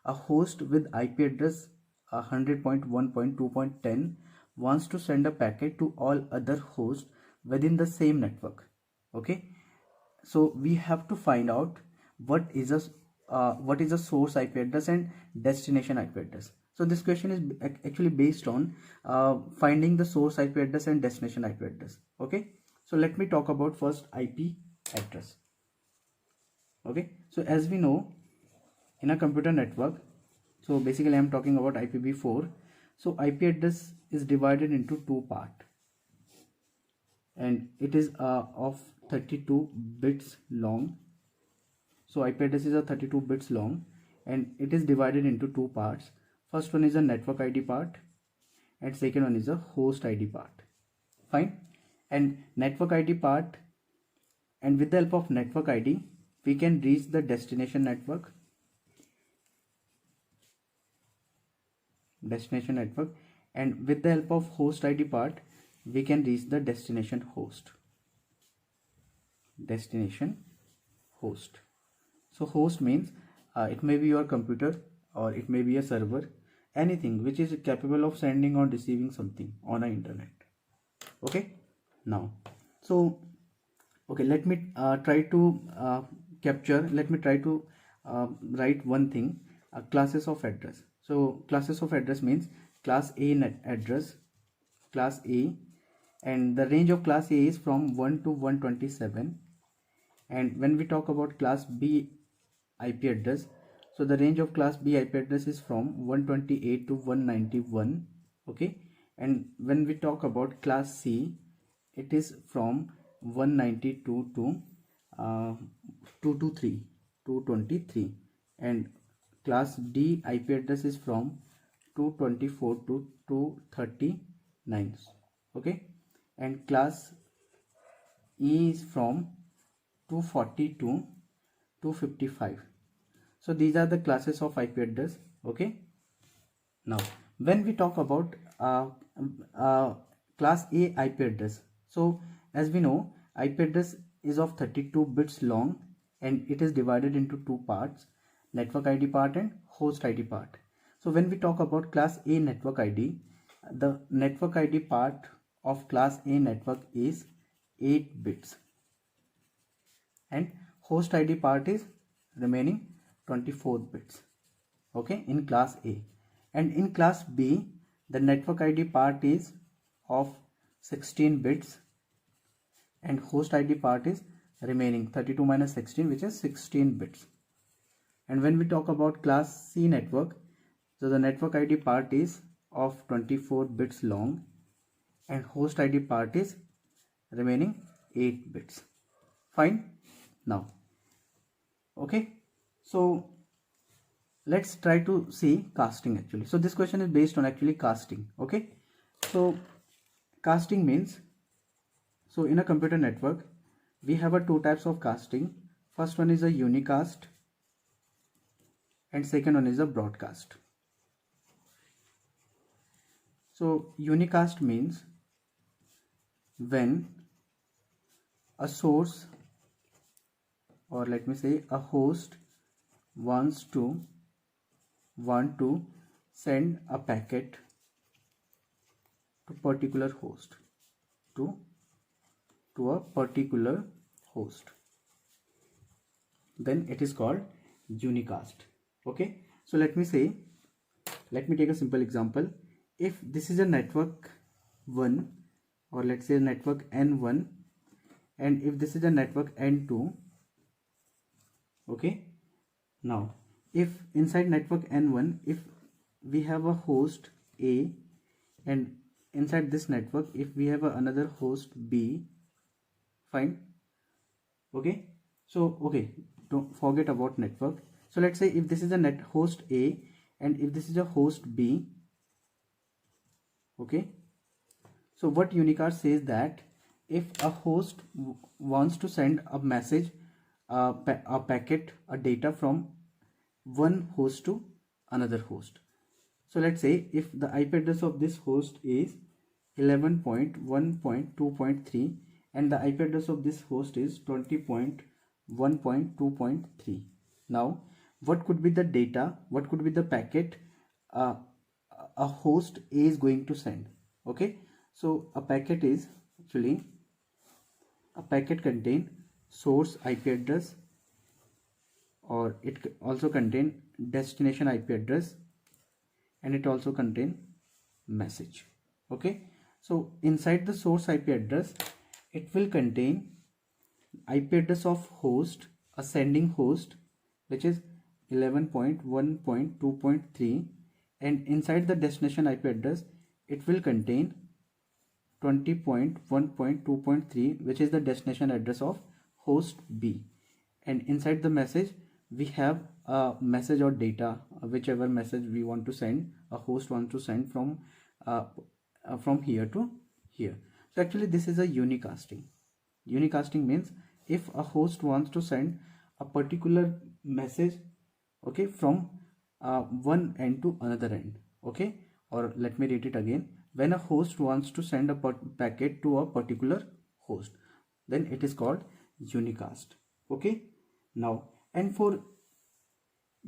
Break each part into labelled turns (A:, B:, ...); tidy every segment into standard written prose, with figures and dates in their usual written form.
A: A host with IP address 100.1.2.10 wants to send a packet to all other hosts within the same network. Okay, so we have to find out what is a source IP address and destination IP address. So this question is actually based on finding the source IP address and destination IP address. Okay, so let me talk about first IP address. Okay, so as we know, in a computer network, so basically I'm talking about IPv4. So IP address is divided into two parts, and it is of 32 bits long. So IP address is a 32 bits long, and it is divided into two parts. First one is a network ID part, and second one is a host ID part. Fine. And network ID part, and with the help of network ID we can reach the destination network, and with the help of host ID part we can reach the destination host. So host means it may be your computer or it may be a server, anything which is capable of sending or receiving something on the internet. Okay, now so okay, let me try to write one thing, classes of address. So classes of address means class A net address, class A, and the range of class A is from 1 to 127. And when we talk about class B IP address, so the range of class B IP address is from 128 to 191. Okay, and when we talk about class C, it is from 192 to 223, and class D IP address is from 224 to 239. Okay, and class E is from 240 to 255. So these are the classes of IP address. Okay, now when we talk about class A IP address, so as we know, IP address is of 32 bits long, and it is divided into two parts, network ID part and host ID part. So when we talk about class A network ID, the network ID part of class A network is 8 bits, and host ID part is remaining 24 bits. Okay, in class A. And in class B, the network ID part is of 16 bits, and host ID part is remaining 32 minus 16, which is 16 bits. And when we talk about class C network, so the network ID part is of 24 bits long, and host ID part is remaining 8 bits. Fine. Now, okay, so let's try to see casting actually. So this question is based on actually casting. Okay, so casting means, so in a computer network we have a two types of casting. First one is a unicast, and second one is a broadcast. So unicast means when a source, or let me say a host, want to send a packet to particular host, to a particular host, then it is called unicast. Okay, so let me take a simple example. If this is a network 1, or let's say network N1, and if this is a network N2, okay, now if inside network N1, if we have a host A, and inside this network if we have another host B, fine. Okay, so okay, don't forget about network. So let's say if this is a net host A, and if this is a host B, okay, so what unicast says that if a host wants to send a message, a packet, a data from one host to another host. So let's say if the IP address of this host is 11.1.2.3, and the IP address of this host is 20.1.2.3. Now what could be the data, what could be the packet uh, a host A is going to send. Okay, so a packet is actually, a packet contain source IP address, or it also contain destination IP address, and it also contain message. Okay, so inside the source IP address, it will contain IP address of host, a sending host, which is 11.1.2.3, and inside the destination IP address, it will contain 20.1.2.3, which is the destination address of host B. And inside the message, we have a message or data, whichever message we want to send, a host wants to send from here to here. So actually this is a unicasting. Unicasting means if a host wants to send a particular message, okay, from one end to another end, okay, or let me read it again. When a host wants to send a packet to a particular host, then it is called unicast. Okay, now, and for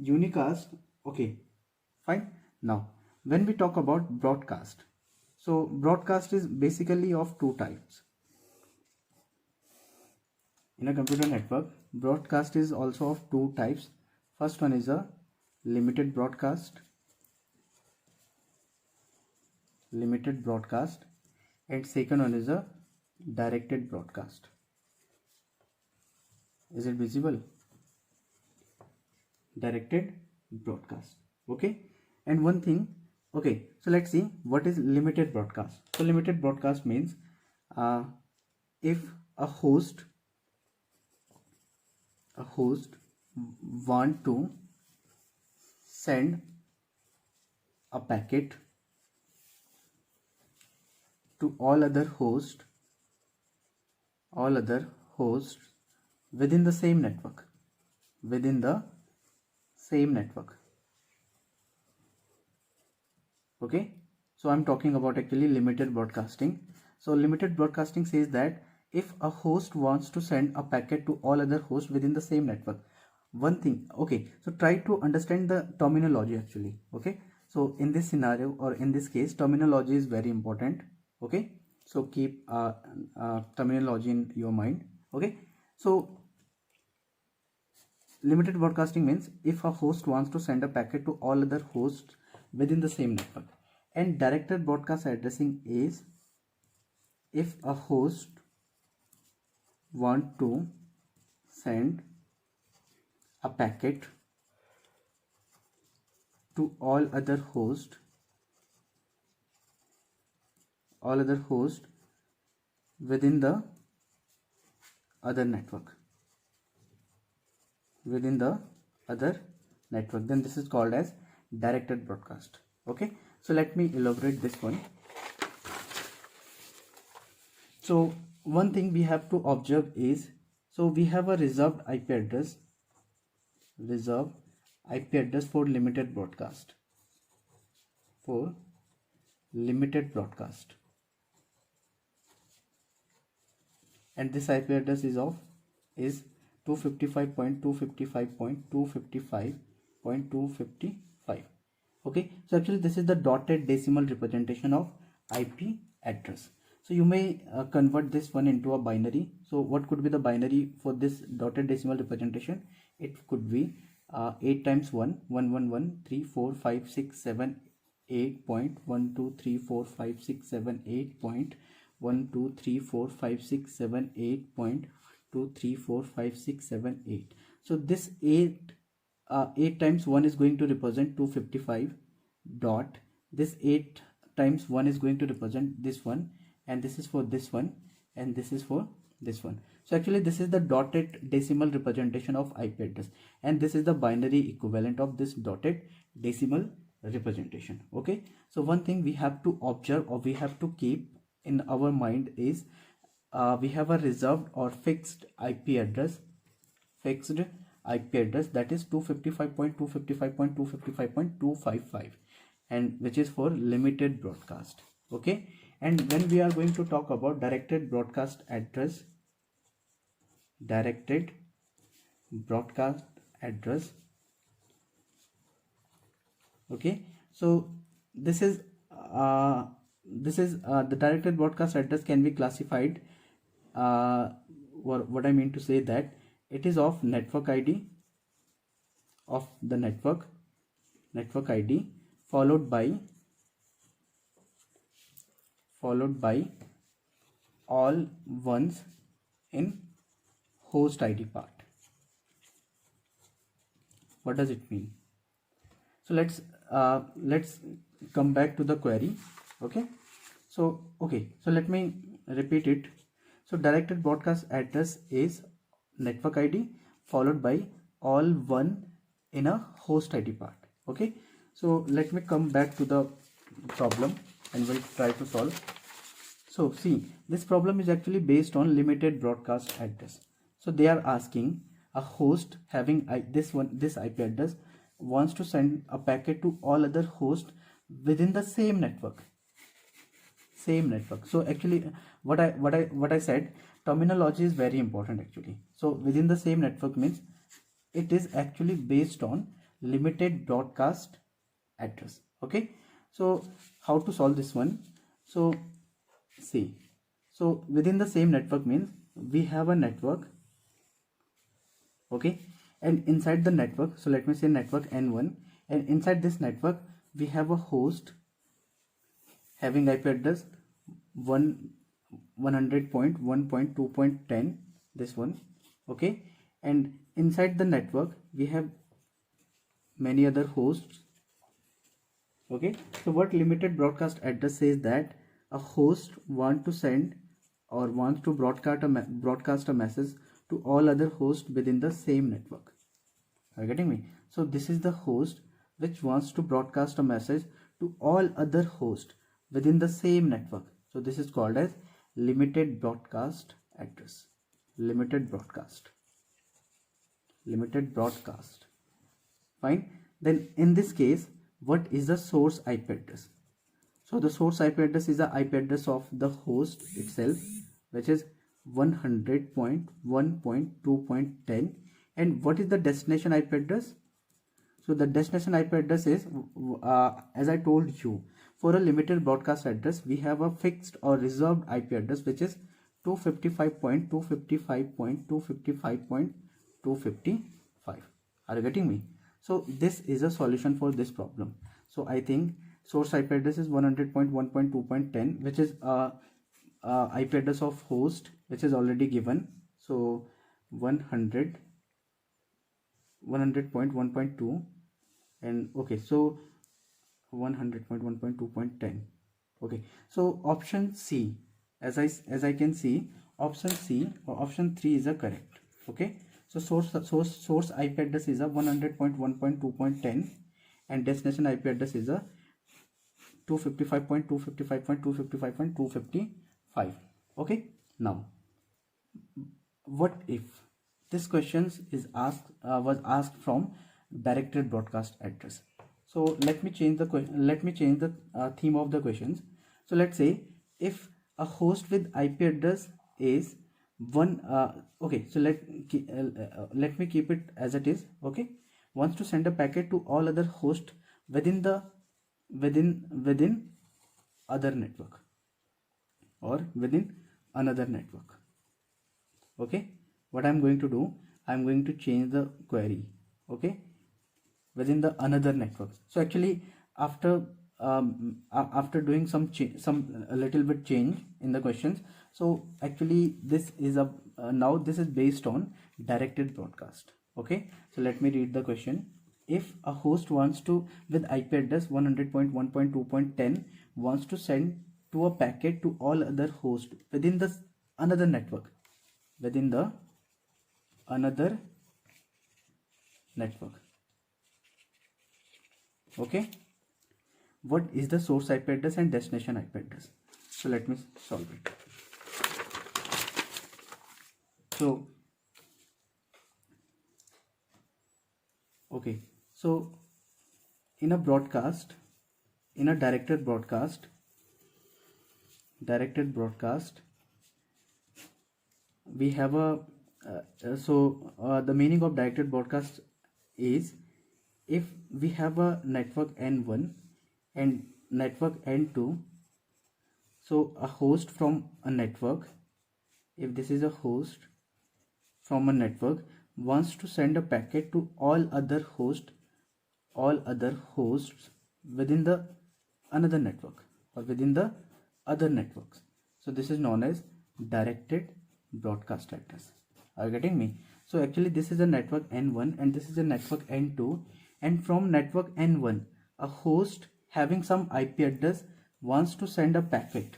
A: unicast, okay, fine. Now when we talk about broadcast, so broadcast is basically of two types. In a computer network, broadcast is also of two types. First one is a limited broadcast, and second one is a directed broadcast. Is it visible? Directed broadcast. Okay, and one thing, okay, so let's see what is limited broadcast. So limited broadcast means if a host want to send a packet to all other hosts within the same network, okay, so I'm talking about actually limited broadcasting. So limited broadcasting says that if a host wants to send a packet to all other hosts within the same network, one thing, okay, so try to understand the terminology actually. Okay, so in this scenario, or in this case, terminology is very important. Okay, so keep terminology in your mind. Okay, so limited broadcasting means if a host wants to send a packet to all other hosts within the same network. And directed broadcast addressing is if a host want to send a packet to all other hosts within the other network, then this is called as directed broadcast. Okay, so let me elaborate this one. So one thing we have to observe is, so we have a reserved IP address for limited broadcast, and this IP address is 255.255.255.255. Okay, so actually this is the dotted decimal representation of IP address. So you may convert this one into a binary. So what could be the binary for this dotted decimal representation? It could be 8 times 1, 111.34567.8.1234567.8.1234567.8.2345678. So this 8 times 1 is going to represent 255 dot, this 8 times 1 is going to represent this one, and this is for this one, and this is for this one. So actually this is the dotted decimal representation of IP address, and this is the binary equivalent of this dotted decimal representation. Okay, so one thing we have to observe, or we have to keep in our mind is we have a reserved or fixed IP address, that is 255.255.255.255, and which is for limited broadcast. Okay, and when we are going to talk about directed broadcast address, Okay, so this is the directed broadcast address can be classified, what I mean to say that it is of network ID of the network ID, followed by all ones in host ID part. What does it mean? So let's come back to the query. Okay, so let me repeat it. So directed broadcast address is network ID followed by all one in a host ID part. Okay, so let me come back to the problem and we'll try to solve. So see, this problem is actually based on limited broadcast address. So they are asking a host having this IP address wants to send a packet to all other hosts within the same network. So actually, what I said, terminology is very important actually. So within the same network means it is actually based on limited broadcast address. Okay, so how to solve this one? So see, so within the same network means we have a network. Okay, and inside the network, so let me say network n1, and inside this network we have a host having IP address 100.1.2.10, this one. Okay, and inside the network we have many other hosts. Okay, so what limited broadcast address says that a host wants to send or wants to broadcast a message to all other hosts within the same network. Are you getting me? So this is the host which wants to broadcast a message to all other hosts within the same network. So this is called as limited broadcast address. Limited broadcast. Fine. Then in this case, what is the source IP address? So the source IP address is the IP address of the host itself, which is 100.1.2.10. And what is the destination IP address? So the destination IP address is, as I told you, for a limited broadcast address, we have a fixed or reserved IP address, which is 255.255.255.255. Are you getting me? So this is a solution for this problem. So I think source IP address is 100.1.2.10, which is IP address of host, which is already given. So 100.1.2, and okay, so 100.1.2.10. okay, so option C, as I can see, option C or option 3 is a correct. Okay, so source IP address is a 100.1.2.10 and destination IP address is a 255.255.255.255. Okay, now what if this question is asked was asked from directed broadcast address? So let me change the theme of the questions. So let's say if a host with IP address is one okay, so let me keep it as it is. Okay, wants to send a packet to all other hosts within other network or within another network. Okay, what I'm going to do, I'm going to change the query. Okay, within the another network. So actually after after doing some a little bit change in the questions, so actually this is a now this is based on directed broadcast. Okay, so let me read the question. If a host wants to, with IP address 100.1.2.10, wants to send to a packet to all other hosts within the another network, within the another network. Okay, what is the source IP address and destination IP address? So let me solve it. So okay, so in a broadcast, in a directed broadcast, we have a the meaning of directed broadcast is if we have a network N1 and network N2, so a host from a network, if this is a host from a network, wants to send a packet to all other hosts within the another network or within the other networks. So this is known as directed broadcast address. Are you getting me? So actually this is a network N1 and this is a network N2, and from network N1 a host having some IP address wants to send a packets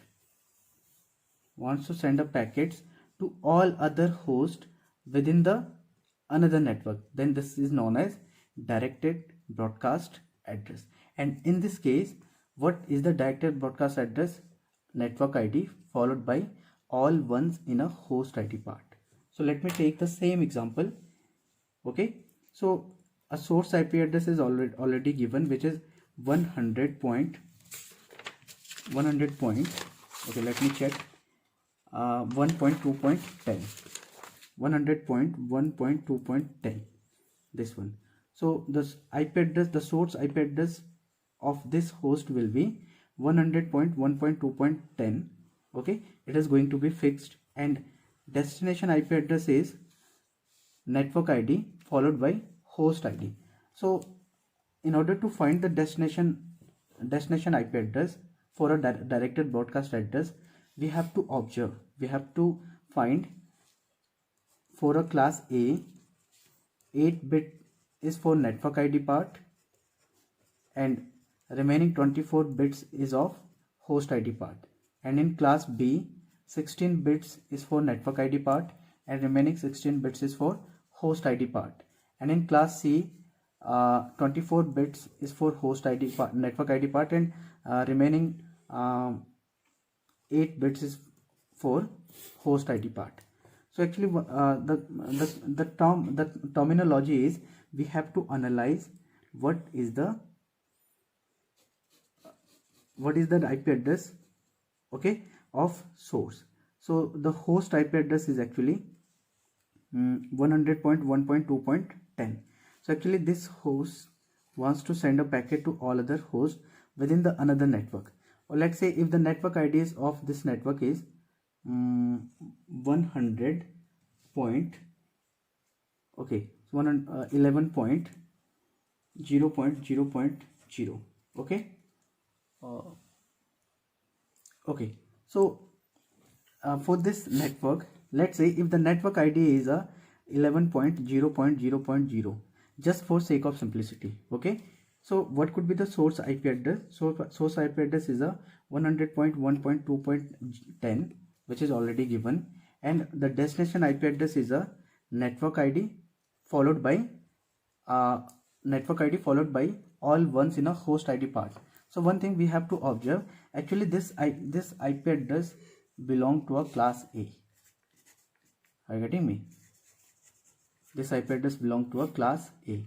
A: to all other hosts within the another network. Then this is known as directed broadcast address. And in this case, what is the directed broadcast address? Network ID followed by all ones in a host ID part. So let me take the same example. Okay, so a source IP address is already given, which is 100 point. Okay, let me check. 1.2.10, 100.1.2.10, this one. So this IP address, the source IP address of this host will be 100.1.2.10. okay, it is going to be fixed, and destination IP address is network ID followed by host ID. So in order to find the destination IP address for a directed broadcast address, we have to observe, we have to find for a class A, 8-bit is for network ID part and remaining 24 bits is of host ID part. And in class B, 16 bits is for network ID part and remaining 16 bits is for host ID part. And in class C, 24 bits is for host ID part, network ID part, and remaining 8 bits is for host ID part. So actually the terminology is, we have to analyze what is the IP address, okay, of source. So the host IP address is actually 100.1.2.10. So actually this host wants to send a packet to all other hosts within the another network. Or let's say if the network ID of this network is 100 point, okay, 11.0.0.0, okay. Okay, so for this network, let's say if the network ID is a 11.0.0.0, just for sake of simplicity, okay. So what could be the source IP address? So source IP address is a 100.1.2.10, which is already given, and the destination IP address is a network ID followed by all ones in a host ID part. So one thing we have to observe, actually this IP address belong to a class A. Are you getting me? This IP address belong to a class A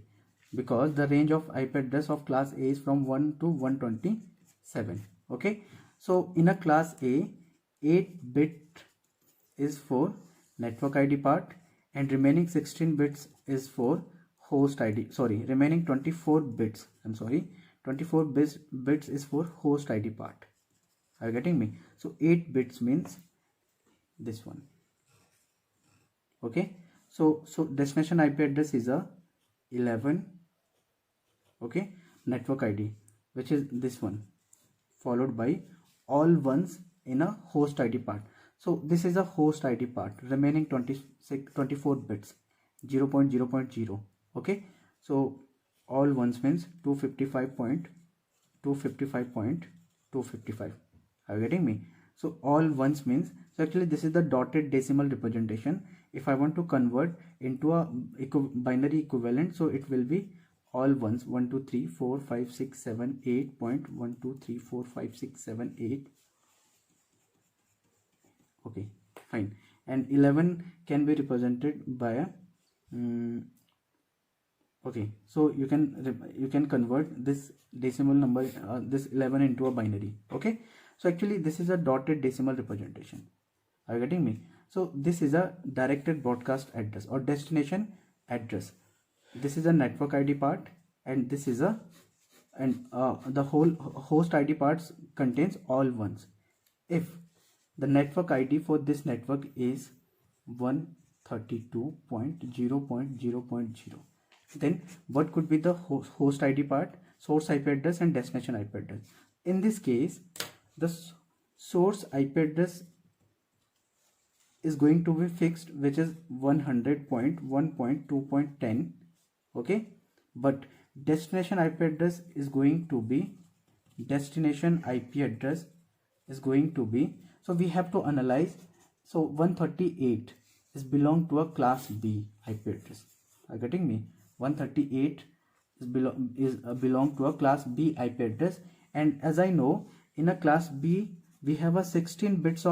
A: because the range of IP address of class A is from 1 to 127. Okay, so in a class A, 8-bit is for network ID part and remaining 16 bits is for host ID. Sorry, remaining 24 bits. 24 bits is for host ID part. Are you getting me? So 8 bits means this one. Okay, so destination IP address is a 11, okay, network ID, which is this one, followed by all ones in a host ID part. So this is a host ID part, remaining 24 bits, 0.0.0, okay. So all ones means 255.255.255. Are you getting me? So all ones means, so actually this is the dotted decimal representation. If I want to convert into a binary equivalent, so it will be all ones 1 2 3 4 5 6 7 8.1 2 3 4 5 6 7 8. Okay, fine. And 11 can be represented by a okay, so you can convert this decimal number, this 11 into a binary. Okay, so actually this is a dotted decimal representation. Are you getting me? So this is a directed broadcast address or destination address. This is a network ID part and this is a, and the whole host ID parts contains all ones. If the network ID for this network is 132.0.0.0, then what could be the host ID part? Source IP address and destination IP address. In this case, the source IP address is going to be fixed, which is 100.1.2.10, okay, but destination IP address is going to be, destination IP address is going to be, so we have to analyze. So 138 is belong to a class B IP address. Are you getting me? 138 is belong to a class B IP address, and as I know, in a class B we have a 16 bits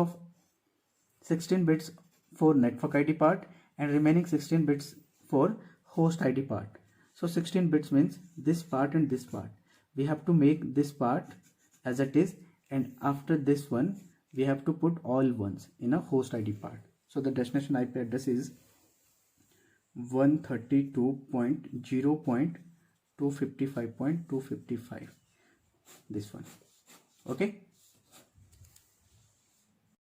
A: for network ID part and remaining 16 bits for host ID part. So 16 bits means this part and this part. We have to make this part as it is, and after this one we have to put all ones in a host ID part. So the destination IP address is 132.0.255.255, this one, okay.